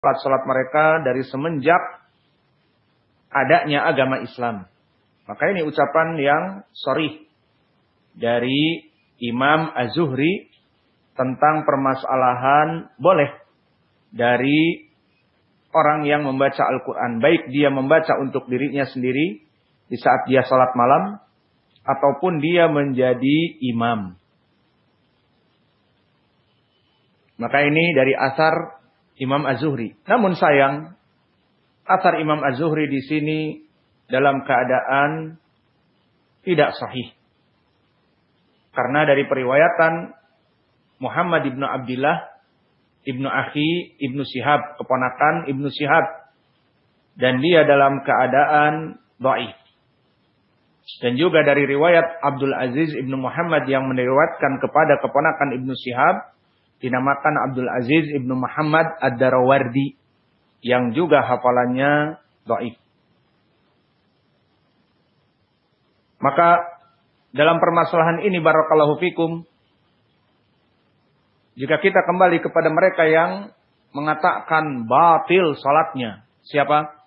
salat mereka dari semenjak adanya agama Islam. Maka ini ucapan yang sharih dari Imam Az-Zuhri tentang permasalahan boleh dari orang yang membaca Al-Quran. Baik dia membaca untuk dirinya sendiri di saat dia salat malam, ataupun dia menjadi imam. Maka ini dari asar Imam Az-Zuhri. Namun sayang, asar Imam Az-Zuhri di sini dalam keadaan tidak sahih. Karena dari periwayatan Muhammad ibnu Abdillah ibnu Akhi ibnu Syihab, keponakan ibnu Syihab, dan dia dalam keadaan dhaif. Dan juga dari riwayat Abdul Aziz ibnu Muhammad yang meriwayatkan kepada keponakan ibnu Syihab, dinamakan Abdul Aziz ibnu Muhammad Ad-Darawardi, yang juga hafalannya dhaif. Maka dalam permasalahan ini barakallahu fikum, jika kita kembali kepada mereka yang mengatakan batil salatnya, siapa?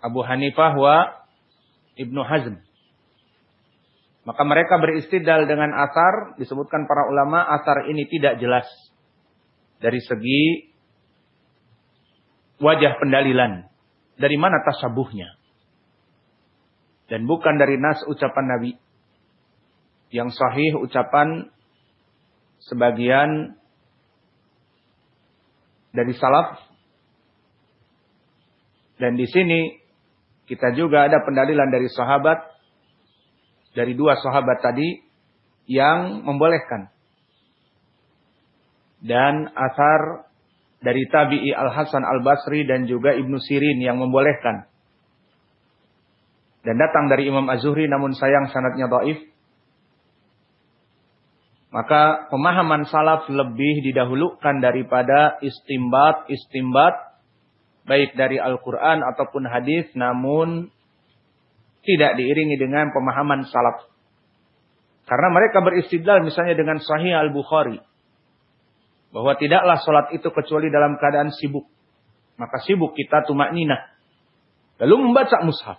Abu Hanifah wa Ibnu Hazm. Maka mereka beristidlal dengan asar, disebutkan para ulama, asar ini tidak jelas dari segi wajah pendalilan. Dari mana tasyabuhnya? Dan bukan dari nas ucapan Nabi. Yang sahih ucapan sebagian dari salaf. Dan di sini kita juga ada pendalilan dari sahabat, dari dua sahabat tadi yang membolehkan. Dan asar dari Tabi'i Al-Hasan Al-Basri dan juga Ibnu Sirin yang membolehkan. Dan datang dari Imam Az-Zuhri namun sayang sanadnya dhaif. Maka pemahaman salaf lebih didahulukan daripada istimbat baik dari Al-Quran ataupun hadis, namun tidak diiringi dengan pemahaman salaf. Karena mereka beristidlal misalnya dengan Sahih Al-Bukhari, bahwa tidaklah salat itu kecuali dalam keadaan sibuk. Maka sibuk kita tumakninah, lalu membaca mushaf.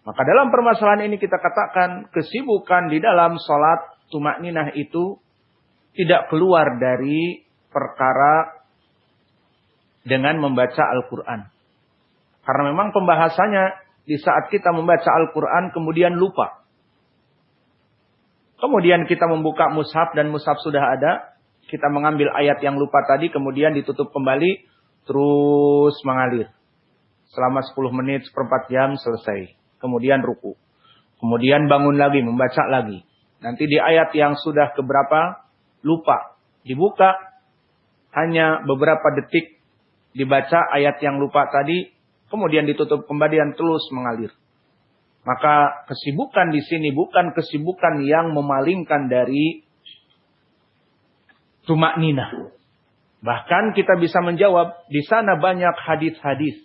Maka dalam permasalahan ini kita katakan kesibukan di dalam salat tumakninah itu tidak keluar dari perkara dengan membaca Al-Quran. Karena memang pembahasannya di saat kita membaca Al-Quran kemudian lupa. Kemudian kita membuka mushaf dan mushaf sudah ada. Kita mengambil ayat yang lupa tadi kemudian ditutup kembali. Terus mengalir. Selama 10 menit, seperempat jam selesai. Kemudian ruku. Kemudian bangun lagi, membaca lagi. Nanti di ayat yang sudah keberapa, lupa. Dibuka, hanya beberapa detik dibaca ayat yang lupa tadi, kemudian ditutup kembali dan terus mengalir. Maka kesibukan di sini bukan kesibukan yang memalingkan dari tumakninah. Bahkan kita bisa menjawab, di sana banyak hadis-hadis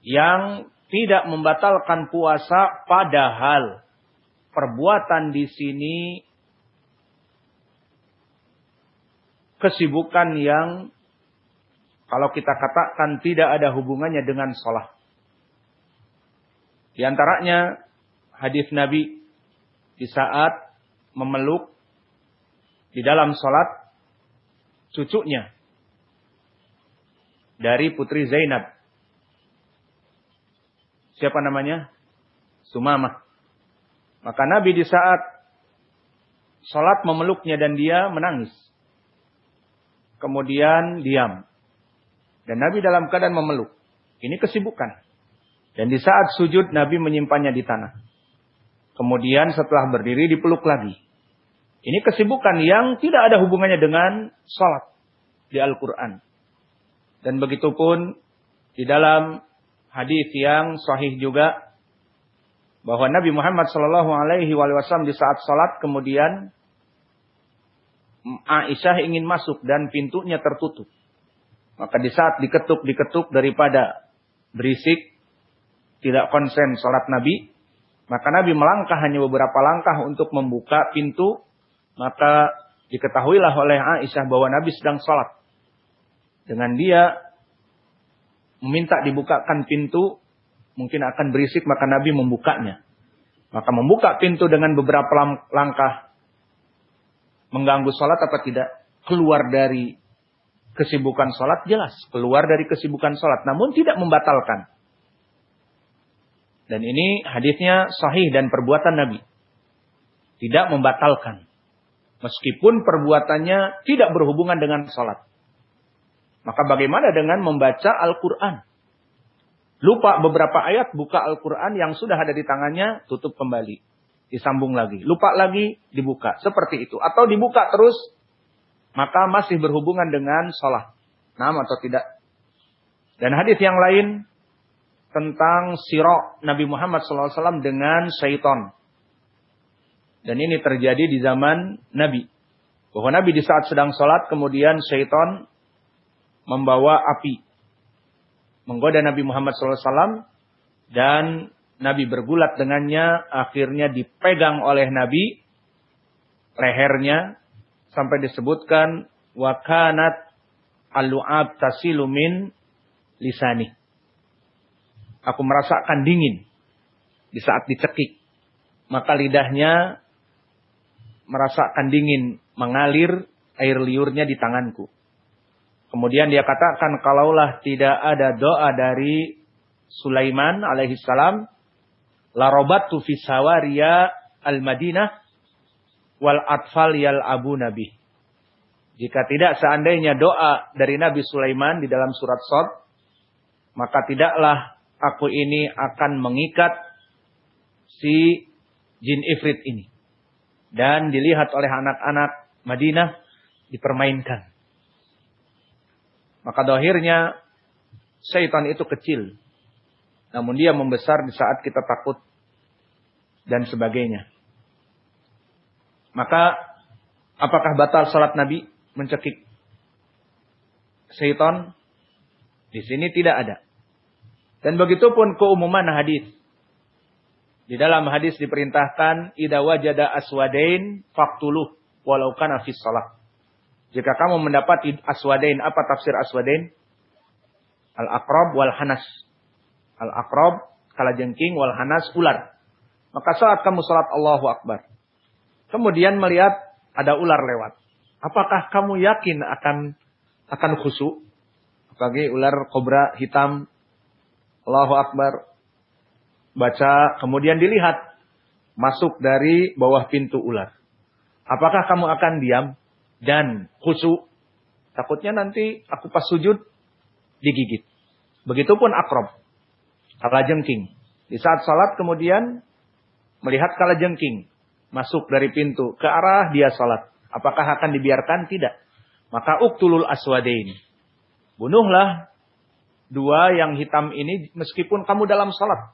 yang tidak membatalkan puasa, padahal perbuatan di sini kesibukan yang kalau kita katakan tidak ada hubungannya dengan sholat. Di antaranya hadis Nabi di saat memeluk di dalam sholat cucunya dari putri Zainab. Siapa namanya? Sumamah. Maka Nabi di saat sholat memeluknya dan dia menangis. Kemudian diam. Dan Nabi dalam keadaan memeluk. Ini kesibukan. Dan di saat sujud Nabi menyimpannya di tanah. Kemudian setelah berdiri dipeluk lagi. Ini kesibukan yang tidak ada hubungannya dengan sholat di Al-Quran. Dan begitu pun di dalam hadis yang sahih juga bahwa Nabi Muhammad SAW di saat salat kemudian Aisyah ingin masuk dan pintunya tertutup. Maka di saat diketuk daripada berisik, tidak konsen salat Nabi, maka Nabi melangkah hanya beberapa langkah untuk membuka pintu, maka diketahuilah oleh Aisyah bahwa Nabi sedang salat. Dengan dia meminta dibukakan pintu, mungkin akan berisik, maka Nabi membukanya. Maka membuka pintu dengan beberapa langkah mengganggu sholat apa tidak? Keluar dari kesibukan sholat, jelas. Keluar dari kesibukan sholat, namun tidak membatalkan. Dan ini hadisnya sahih dan perbuatan Nabi. Tidak membatalkan. Meskipun perbuatannya tidak berhubungan dengan sholat. Maka bagaimana dengan membaca Al-Quran? Lupa beberapa ayat, buka Al-Quran yang sudah ada di tangannya, tutup kembali. Disambung lagi. Lupa lagi, dibuka. Seperti itu. Atau dibuka terus, maka masih berhubungan dengan sholat. Nah, atau tidak. Dan hadis yang lain tentang sirah Nabi Muhammad SAW dengan syaitan. Dan ini terjadi di zaman Nabi. Bahwa Nabi di saat sedang sholat, kemudian syaitan membawa api. Menggoda Nabi Muhammad SAW. Dan Nabi bergulat dengannya. Akhirnya dipegang oleh Nabi. Lehernya. Sampai disebutkan. Wa kanat al-lu'ab tasilu min lisani. Aku merasakan dingin. Di saat dicekik. Maka lidahnya merasakan dingin. Mengalir air liurnya di tanganku. Kemudian dia katakan, kalaulah tidak ada doa dari Sulaiman alaihissalam, larobatu fi sawariya al-Madinah wal atfal yal abu nabi. Jika tidak seandainya doa dari Nabi Sulaiman di dalam surat Shad, maka tidaklah aku ini akan mengikat si jin ifrit ini. Dan dilihat oleh anak-anak Madinah dipermainkan. Maka dohirnya syaitan itu kecil. Namun dia membesar di saat kita takut. Dan sebagainya. Maka apakah batal salat Nabi mencekik syaitan? Di sini tidak ada. Dan begitu pun keumuman hadis. Di dalam hadis diperintahkan idza wajada aswadain faqtuluh walau kana fis shalah. Jika kamu mendapati aswadain, apa tafsir aswadain? Al-aqrab wal hanas. Al-aqrab, kalajengking, wal hanas, ular. Maka saat kamu salat Allahu Akbar. Kemudian melihat ada ular lewat. Apakah kamu yakin akan khusyuk? Apalagi ular kobra hitam. Allahu Akbar. Baca, kemudian dilihat. Masuk dari bawah pintu ular. Apakah kamu akan diam? Dan khusyuk. Takutnya nanti aku pas sujud digigit. Begitupun akrab. Kalajengking. Di saat salat kemudian melihat kalajengking. Masuk dari pintu ke arah dia salat. Apakah akan dibiarkan? Tidak. Maka uktulul aswadain. Bunuhlah dua yang hitam ini meskipun kamu dalam salat.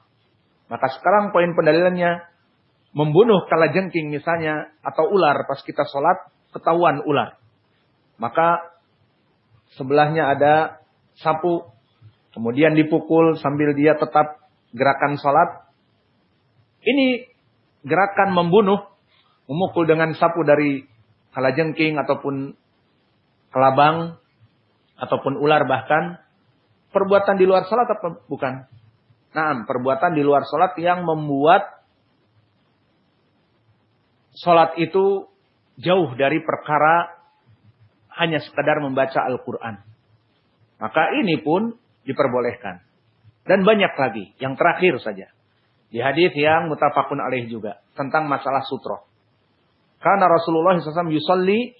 Maka sekarang poin pendalilannya. Membunuh kalajengking misalnya. Atau ular pas kita salat. Ketahuan ular. Maka sebelahnya ada sapu. Kemudian dipukul sambil dia tetap gerakan salat. Ini gerakan membunuh. Memukul dengan sapu dari kalajengking ataupun kelabang. Ataupun ular bahkan. Perbuatan di luar salat apa bukan? Nah, perbuatan di luar salat yang membuat salat itu jauh dari perkara hanya sekadar membaca Al-Quran. Maka ini pun diperbolehkan. Dan banyak lagi. Yang terakhir saja. Di hadis yang muttafaqun alaih juga. Tentang masalah sutroh. Karena Rasulullah SAW yusalli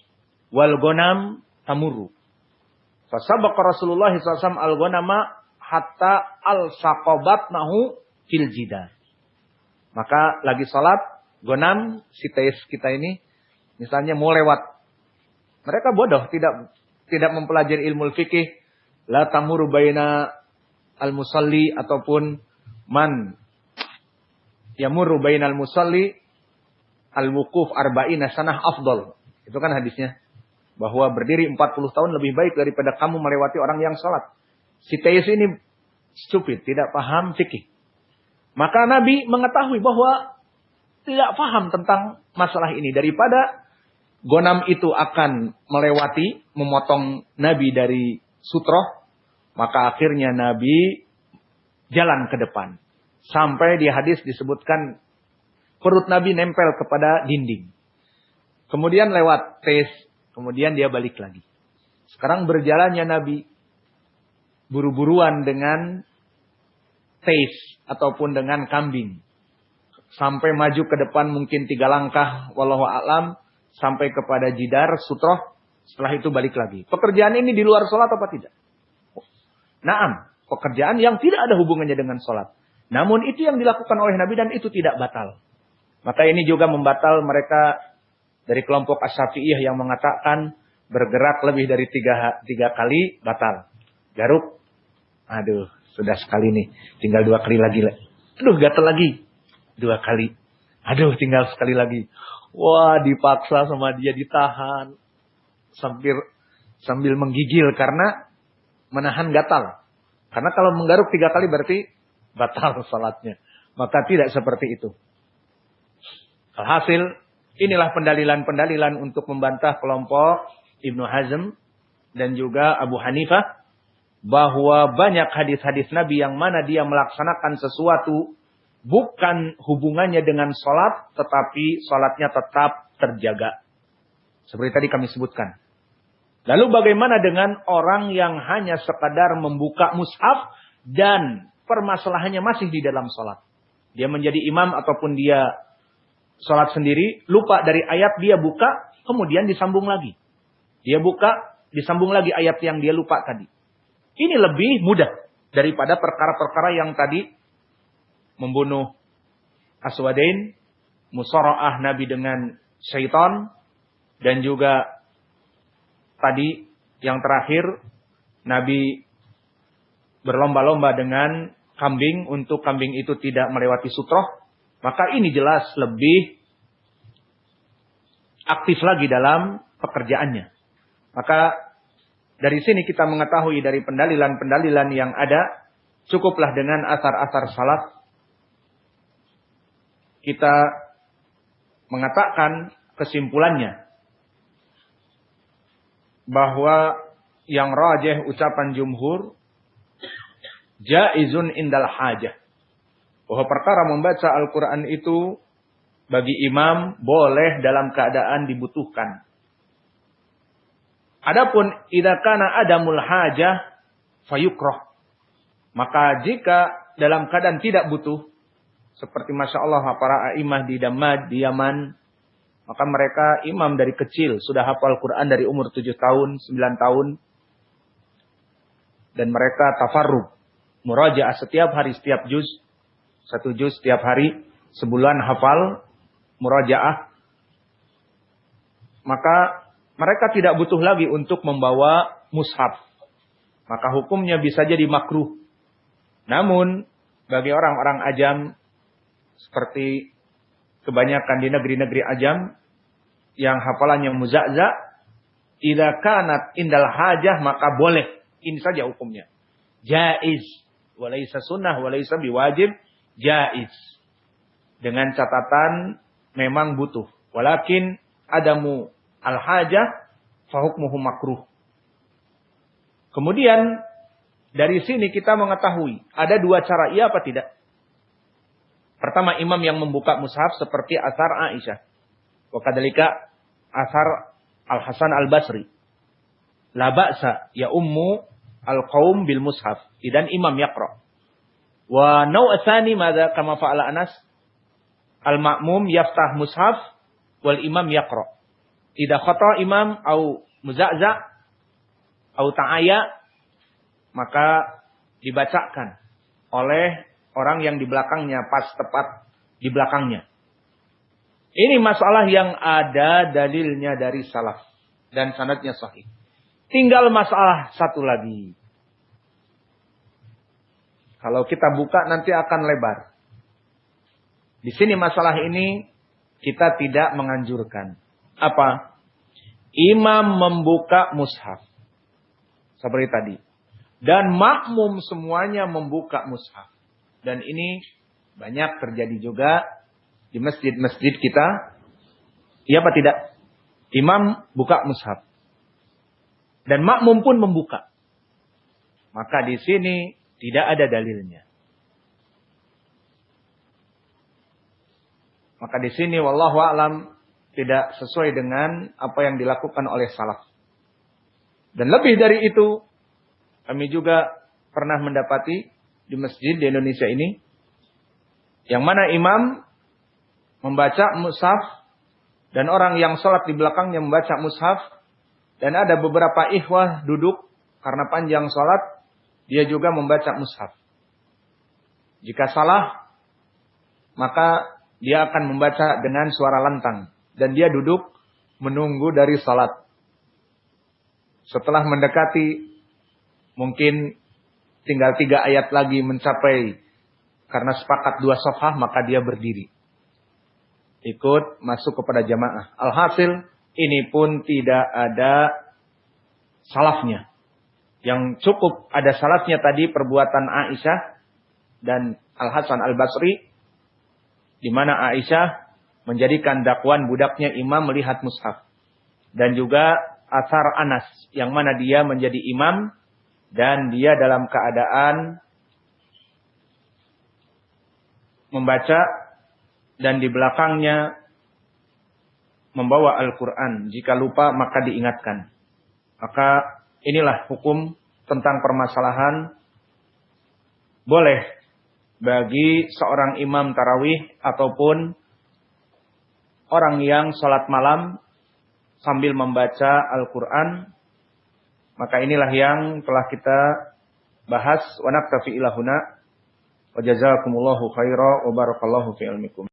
wal gonam tamuru. Fasabaqa Rasulullah SAW al gonama hatta al-saqobat nahu fil jidar. Maka lagi salat. Gonam, si teis kita ini. Misalnya mau lewat. Mereka bodoh. Tidak mempelajari ilmu fikih. La tamuru baina al-musalli. Ataupun man yamuru baina al-musalli. Al-wukuf arba'ina sanah afdol. Itu kan hadisnya. Bahwa berdiri 40 tahun lebih baik daripada kamu melewati orang yang sholat. Si teis ini stupid. Tidak paham fikih. Maka Nabi mengetahui bahwa tidak paham tentang masalah ini. Daripada gonam itu akan melewati, memotong Nabi dari sutroh, maka akhirnya Nabi jalan ke depan. Sampai di hadis disebutkan perut Nabi nempel kepada dinding. Kemudian lewat tes, kemudian dia balik lagi. Sekarang berjalannya Nabi buru-buruan dengan tes ataupun dengan kambing. Sampai maju ke depan mungkin 3 langkah, wallahu a'lam, sampai kepada jidar, sutroh, setelah itu balik lagi. Pekerjaan ini di luar sholat apa tidak? Naam, pekerjaan yang tidak ada hubungannya dengan sholat. Namun itu yang dilakukan oleh Nabi dan itu tidak batal. Maka ini juga membatal mereka dari kelompok Asy-Syafi'iyah yang mengatakan bergerak lebih dari 3 kali batal. Garuk, aduh sudah sekali nih, tinggal 2 kali lagi. Aduh gatal lagi, 2 kali. Aduh tinggal sekali lagi. Wah dipaksa sama dia, ditahan. Sambil menggigil karena menahan gatal. Karena kalau menggaruk 3 kali berarti batal salatnya. Maka tidak seperti itu. Alhasil, inilah pendalilan-pendalilan untuk membantah kelompok Ibnu Hazm dan juga Abu Hanifah. Bahwa banyak hadis-hadis Nabi yang mana dia melaksanakan sesuatu bukan hubungannya dengan sholat, tetapi sholatnya tetap terjaga. Seperti tadi kami sebutkan. Lalu bagaimana dengan orang yang hanya sekadar membuka mushaf dan permasalahannya masih di dalam sholat. Dia menjadi imam ataupun dia sholat sendiri, lupa dari ayat, dia buka, kemudian disambung lagi. Dia buka, disambung lagi ayat yang dia lupa tadi. Ini lebih mudah daripada perkara-perkara yang tadi membunuh Aswadain, musara'ah Nabi dengan syaitan, dan juga tadi yang terakhir Nabi berlomba-lomba dengan kambing untuk kambing itu tidak melewati sutroh. Maka ini jelas lebih aktif lagi dalam pekerjaannya. Maka dari sini kita mengetahui dari pendalilan-pendalilan yang ada, cukuplah dengan asar-asar salaf. Kita mengatakan kesimpulannya bahwa yang rajih ucapan jumhur jaizun indal hajah. Bahwa perkara membaca Al-Quran itu bagi imam boleh dalam keadaan dibutuhkan. Adapun idza kana adamul hajah fayukrah. Maka jika dalam keadaan tidak butuh, seperti Masya Allah para a'imah di Damad, di Yaman, maka mereka imam dari kecil, sudah hafal Quran dari umur 7 tahun, 9 tahun. Dan mereka tafarrug, murajaah setiap hari, setiap juz, 1 juz setiap hari, sebulan hafal, murajaah. Maka mereka tidak butuh lagi untuk membawa mushaf. Maka hukumnya bisa jadi makruh. Namun, bagi orang-orang ajam, seperti kebanyakan di negeri-negeri ajam, yang hafalannya muza'za, idza kanat indal hajah, maka boleh. Ini saja hukumnya. Jaiz. Walaysa sunnah, walaysa biwajib. Jaiz. Dengan catatan memang butuh. Walakin adamu al-hajah fahukmuhu makruh. Kemudian dari sini kita mengetahui ada 2 cara, iya apa tidak? Pertama, imam yang membuka mushaf seperti asar Aisyah. Wa kadzalika asar Al-Hasan Al-Basri. La ba'sa ya ummu al-qaum bil mushaf. Idan imam yaqra. Wa naw' tsani madza kama fa'ala Anas. Al-ma'mum yaftah mushaf wal imam yaqra. Idza khata imam au muza'za au ta'aya, maka dibacakan oleh orang yang di belakangnya, pas tepat di belakangnya. Ini masalah yang ada dalilnya dari salaf dan sanadnya sahih. Tinggal masalah satu lagi. Kalau kita buka nanti akan lebar. Di sini masalah ini kita tidak menganjurkan. Apa? Imam membuka mushaf. Seperti tadi. Dan makmum semuanya membuka mushaf. Dan ini banyak terjadi juga di masjid-masjid kita. Iya apa tidak? Imam buka mushaf. Dan makmum pun membuka. Maka di sini tidak ada dalilnya. Maka di sini wallahu a'lam tidak sesuai dengan apa yang dilakukan oleh salaf. Dan lebih dari itu, kami juga pernah mendapati di masjid di Indonesia ini, yang mana imam membaca mushaf, dan orang yang sholat di belakangnya membaca mushaf, dan ada beberapa ikhwah duduk, karena panjang sholat, dia juga membaca mushaf. Jika salah, maka dia akan membaca dengan suara lantang. Dan dia duduk menunggu dari salat. Setelah mendekati, mungkin tinggal 3 ayat lagi mencapai. Karena sepakat 2 shafah, maka dia berdiri. Ikut masuk kepada jamaah. Alhasil, ini pun tidak ada salafnya. Yang cukup ada salafnya tadi perbuatan Aisyah dan Al-Hasan Al-Basri. Di mana Aisyah menjadikan dakwan budaknya imam melihat mushaf. Dan juga asar Anas, yang mana dia menjadi imam dan dia dalam keadaan membaca dan di belakangnya membawa Al-Quran. Jika lupa maka diingatkan. Maka inilah hukum tentang permasalahan boleh bagi seorang imam tarawih ataupun orang yang salat malam sambil membaca Al-Quran. Maka inilah yang telah kita bahas. Wa naktafi ila huna. Wa jazakumullahu khaira wa barakallahu fi ilmikum.